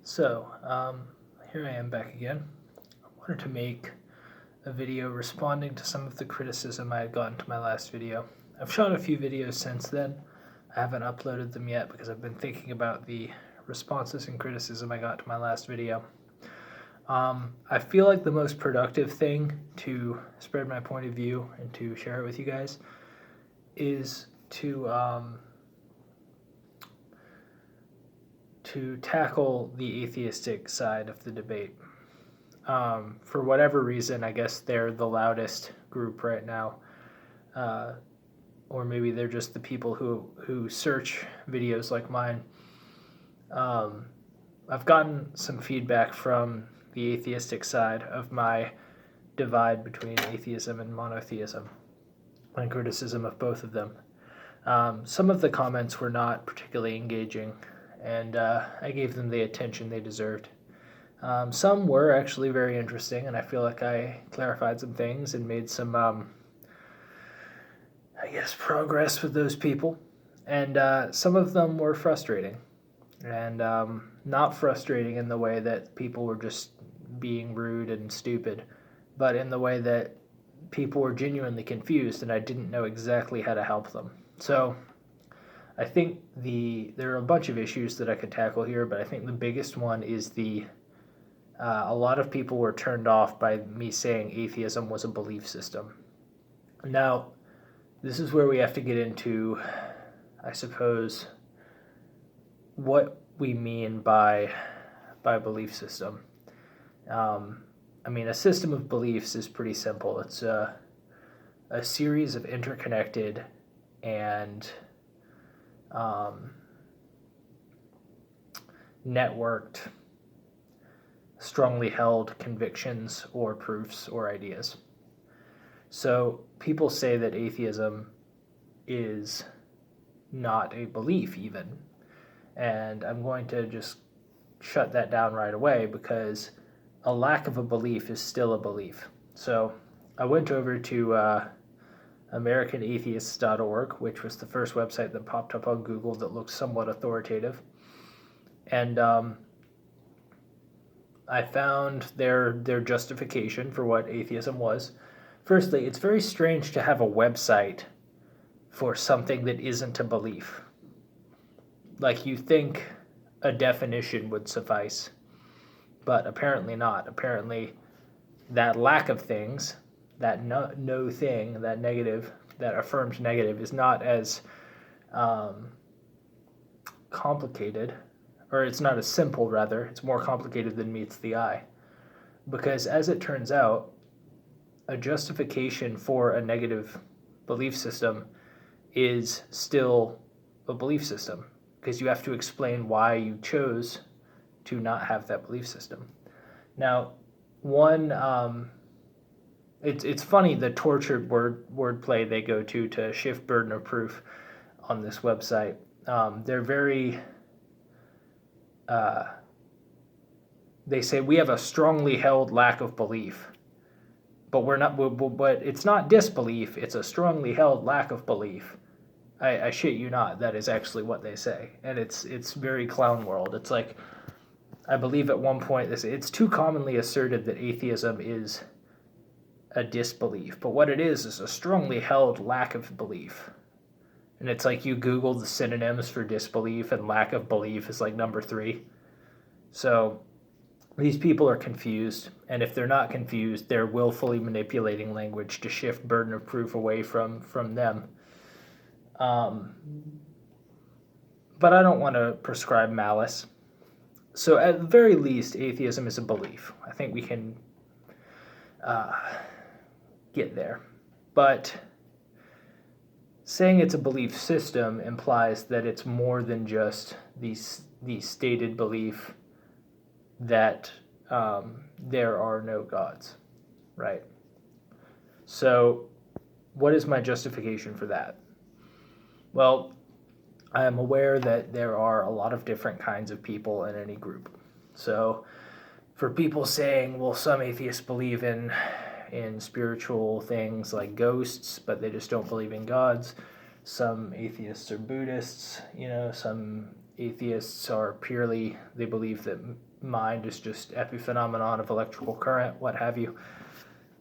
Here I am back again. I wanted to make a video responding to some of the criticism I had gotten to my last video. I've shot a few videos since then. I haven't uploaded them yet because I've been thinking about the responses and criticism I got to my last video. I feel like the most productive thing to spread my point of view and to share it with you guys is to tackle the atheistic side of the debate. For whatever reason, I guess they're the loudest group right now. Or maybe they're just the people who search videos like mine. I've gotten some feedback from the atheistic side of my divide between atheism and monotheism and criticism of both of them. Some of the comments were not particularly engaging, and I gave them the attention they deserved. Some were actually very interesting, and I feel like I clarified some things and made some, progress with those people. And some of them were frustrating, and not frustrating in the way that people were just being rude and stupid, but in the way that people were genuinely confused and I didn't know exactly how to help them. So I think there are a bunch of issues that I could tackle here, but I think the biggest one is a lot of people were turned off by me saying atheism was a belief system. Now, this is where we have to get into, I suppose, what we mean by belief system. A system of beliefs is pretty simple. It's a series of interconnected and networked, strongly held convictions or proofs or ideas. So people say that atheism is not a belief even, and I'm going to just shut that down right away because a lack of a belief is still a belief. So I went over to AmericanAtheists.org, which was the first website that popped up on Google that looked somewhat authoritative. And I found their justification for what atheism was. Firstly, it's very strange to have a website for something that isn't a belief. Like, you think a definition would suffice, but apparently not. Apparently, that lack of things, that no thing, that negative, that affirmed negative, is not as complicated, or it's not as simple, rather. It's more complicated than meets the eye. Because as it turns out, a justification for a negative belief system is still a belief system, because you have to explain why you chose to not have that belief system. Now, it's funny the tortured wordplay they go to shift burden of proof on this website. They're very they say we have a strongly held lack of belief, but but it's not disbelief, it's a strongly held lack of belief. I shit you not, that is actually what they say, and it's very clown world. It's like, I believe at one point it's too commonly asserted that atheism is a disbelief, but what it is a strongly held lack of belief. And it's like you Google the synonyms for disbelief and lack of belief is like number 3. So these people are confused, and if they're not confused, they're willfully manipulating language to shift burden of proof away from them. But I don't want to prescribe malice. So at the very least, atheism is a belief. I think we can get there. But saying it's a belief system implies that it's more than just the stated belief that there are no gods, right? So what is my justification for that? Well, I am aware that there are a lot of different kinds of people in any group. So for people saying, well, some atheists believe in spiritual things like ghosts, but they just don't believe in gods. Some atheists are Buddhists, some atheists are purely, they believe that mind is just epiphenomenon of electrical current, what have you.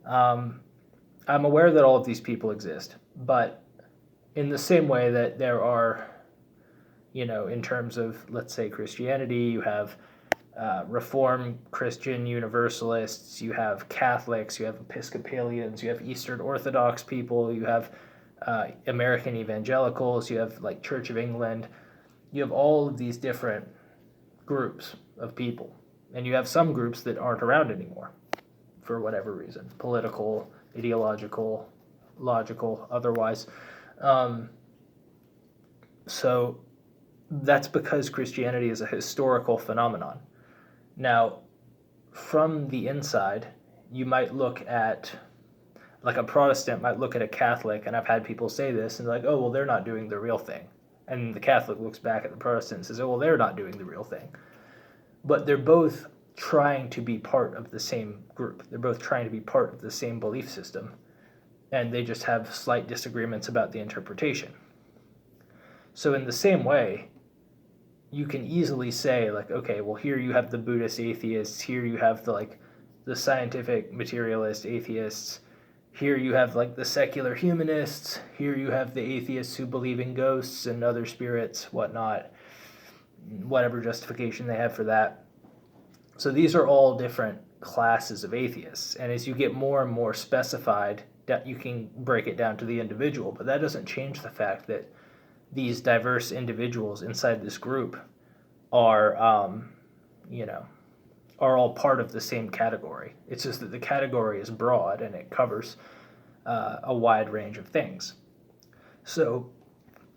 I'm aware that all of these people exist, but in the same way that there are, in terms of, let's say, Christianity, you have Reformed Christian Universalists, you have Catholics, you have Episcopalians, you have Eastern Orthodox people, you have American evangelicals, you have like Church of England, you have all of these different groups of people. And you have some groups that aren't around anymore for whatever reason, political, ideological, logical, otherwise. So that's because Christianity is a historical phenomenon. Now, from the inside, you might look at, like a Protestant might look at a Catholic, and I've had people say this, and they're like, oh, well, they're not doing the real thing. And the Catholic looks back at the Protestant and says, oh, well, they're not doing the real thing. But they're both trying to be part of the same group. They're both trying to be part of the same belief system. And they just have slight disagreements about the interpretation. So in the same way, you can easily say, like, okay, well, here you have the Buddhist atheists, here you have the scientific materialist atheists, here you have like the secular humanists, here you have the atheists who believe in ghosts and other spirits, whatnot, whatever justification they have for that. So these are all different classes of atheists, and as you get more and more specified, that you can break it down to the individual, but that doesn't change the fact that these diverse individuals inside this group are, are all part of the same category. It's just that the category is broad and it covers a wide range of things. So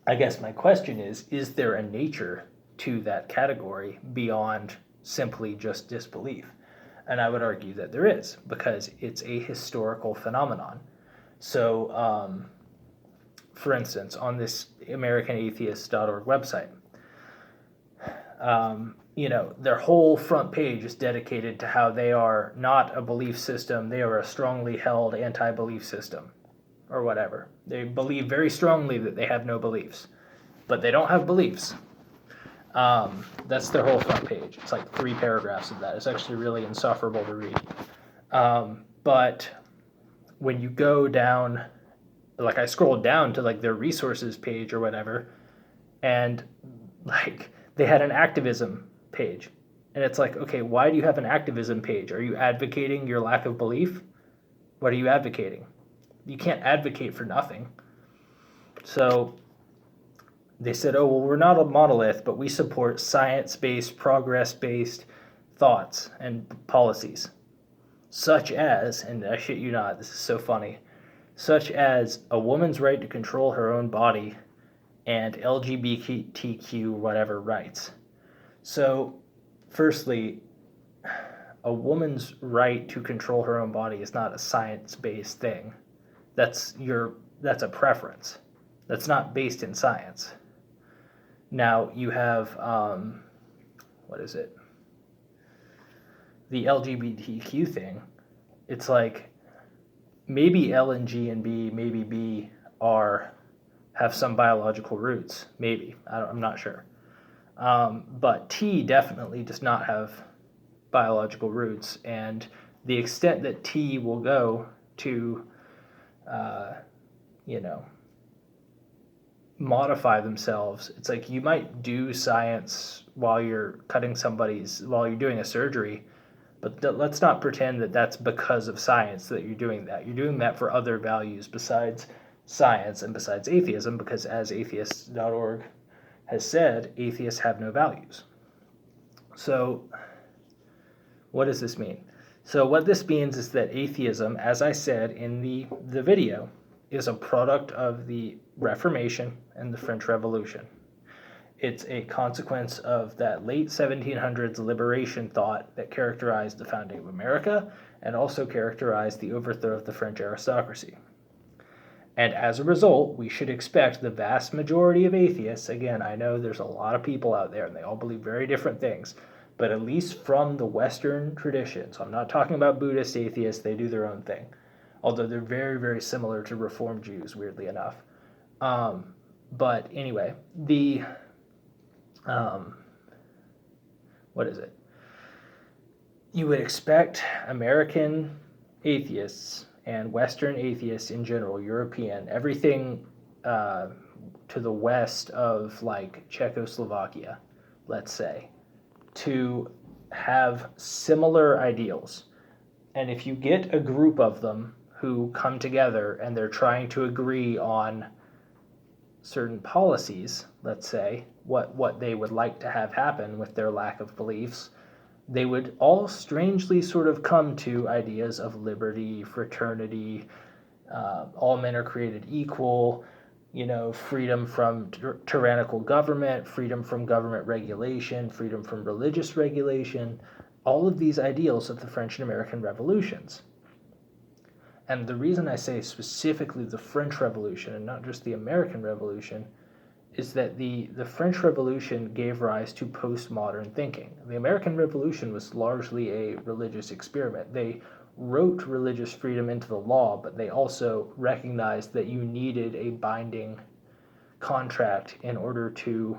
I guess my question is there a nature to that category beyond simply just disbelief? And I would argue that there is, because it's a historical phenomenon. So, for instance, on this AmericanAtheist.org website, their whole front page is dedicated to how they are not a belief system, they are a strongly held anti-belief system, or whatever. They believe very strongly that they have no beliefs, but they don't have beliefs. That's their whole front page. It's like 3 paragraphs of that. It's actually really insufferable to read. But when you go down, like I scrolled down to like their resources page or whatever, and like they had an activism page. And it's like, okay, why do you have an activism page? Are you advocating your lack of belief? What are you advocating? You can't advocate for nothing. So they said, oh, well, we're not a monolith, but we support science-based, progress-based thoughts and policies, such as, and I shit you not, this is so funny, such as a woman's right to control her own body and LGBTQ whatever rights. So, firstly, a woman's right to control her own body is not a science-based thing. That's a preference. That's not based in science. Now, you have, the LGBTQ thing. It's like, maybe L and G and B, maybe B have some biological roots. Maybe. I'm not sure. But T definitely does not have biological roots. And the extent that T will go to, modify themselves, it's like you might do science while you're while you're doing a surgery, but let's not pretend that that's because of science that you're doing that. You're doing that for other values besides science and besides atheism, because as atheist.org has said, atheists have no values. So what does this mean? So what this means is that atheism, as I said in the video, is a product of the Reformation and the French Revolution. It's a consequence of that late 1700s liberation thought that characterized the founding of America and also characterized the overthrow of the French aristocracy. And as a result, we should expect the vast majority of atheists, again, I know there's a lot of people out there and they all believe very different things, but at least from the Western tradition, so I'm not talking about Buddhist atheists, they do their own thing, although they're very, very similar to Reformed Jews, weirdly enough. But anyway, um, what is it? You would expect American atheists and Western atheists in general, European, everything to the west of like Czechoslovakia, let's say, to have similar ideals. And if you get a group of them who come together and they're trying to agree on certain policies, let's say, what they would like to have happen with their lack of beliefs, they would all strangely sort of come to ideas of liberty, fraternity, all men are created equal, freedom from tyrannical government, freedom from government regulation, freedom from religious regulation, all of these ideals of the French and American revolutions. And the reason I say specifically the French Revolution and not just the American Revolution is that the French Revolution gave rise to postmodern thinking. The American Revolution was largely a religious experiment. They wrote religious freedom into the law, but they also recognized that you needed a binding contract in order to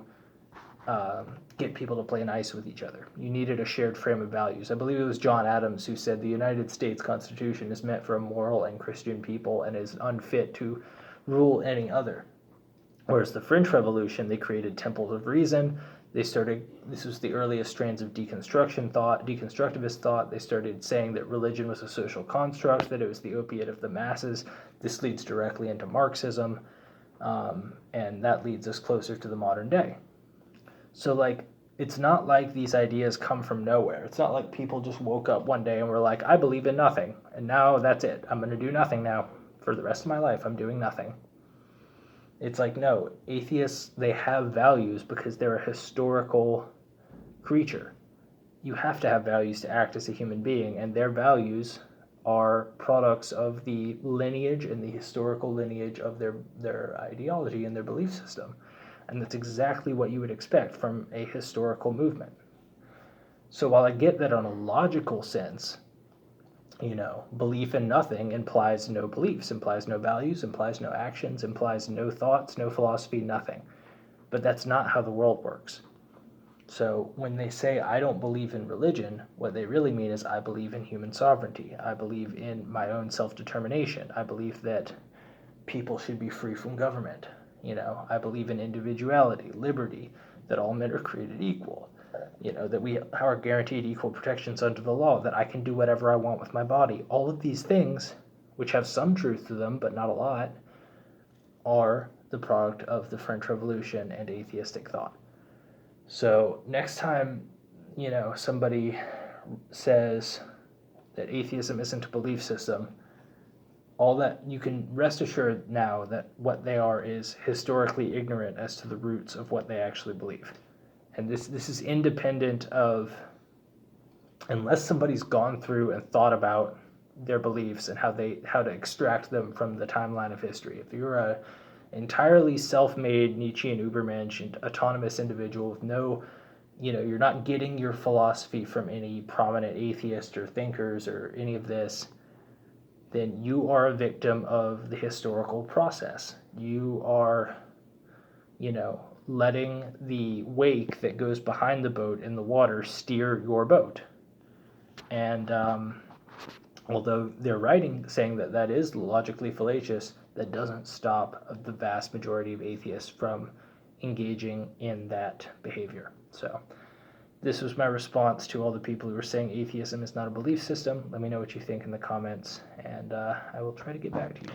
get people to play nice with each other. You needed a shared frame of values. I believe it was John Adams who said the United States Constitution is meant for a moral and Christian people and is unfit to rule any other. Whereas the French Revolution, they created temples of reason. This was the earliest strands of deconstructivist thought. They started saying that religion was a social construct, that it was the opiate of the masses. This leads directly into Marxism, and that leads us closer to the modern day. So, it's not like these ideas come from nowhere. It's not like people just woke up one day and were like, I believe in nothing, and now that's it. I'm going to do nothing now. For the rest of my life, I'm doing nothing. It's like, no, atheists, they have values because they're a historical creature. You have to have values to act as a human being, and their values are products of the lineage and the historical lineage of their ideology and their belief system. And that's exactly what you would expect from a historical movement. So while I get that on a logical sense, belief in nothing implies no beliefs, implies no values, implies no actions, implies no thoughts, no philosophy, nothing. But that's not how the world works. So when they say, I don't believe in religion, what they really mean is I believe in human sovereignty. I believe in my own self-determination. I believe that people should be free from government. I believe in individuality, liberty, that all men are created equal. That we are guaranteed equal protections under the law, that I can do whatever I want with my body. All of these things, which have some truth to them, but not a lot, are the product of the French Revolution and atheistic thought. So next time, somebody says that atheism isn't a belief system, all that you can rest assured now that what they are is historically ignorant as to the roots of what they actually believe. And this is independent of, unless somebody's gone through and thought about their beliefs and how to extract them from the timeline of history. If you're a entirely self-made Nietzschean Übermensch and autonomous individual with no, you're not getting your philosophy from any prominent atheist or thinkers or any of this, then you are a victim of the historical process. You are, letting the wake that goes behind the boat in the water steer your boat. And although they're writing saying that is logically fallacious, that doesn't stop the vast majority of atheists from engaging in that behavior. So this was my response to all the people who were saying atheism is not a belief system. Let me know what you think in the comments, and I will try to get back to you.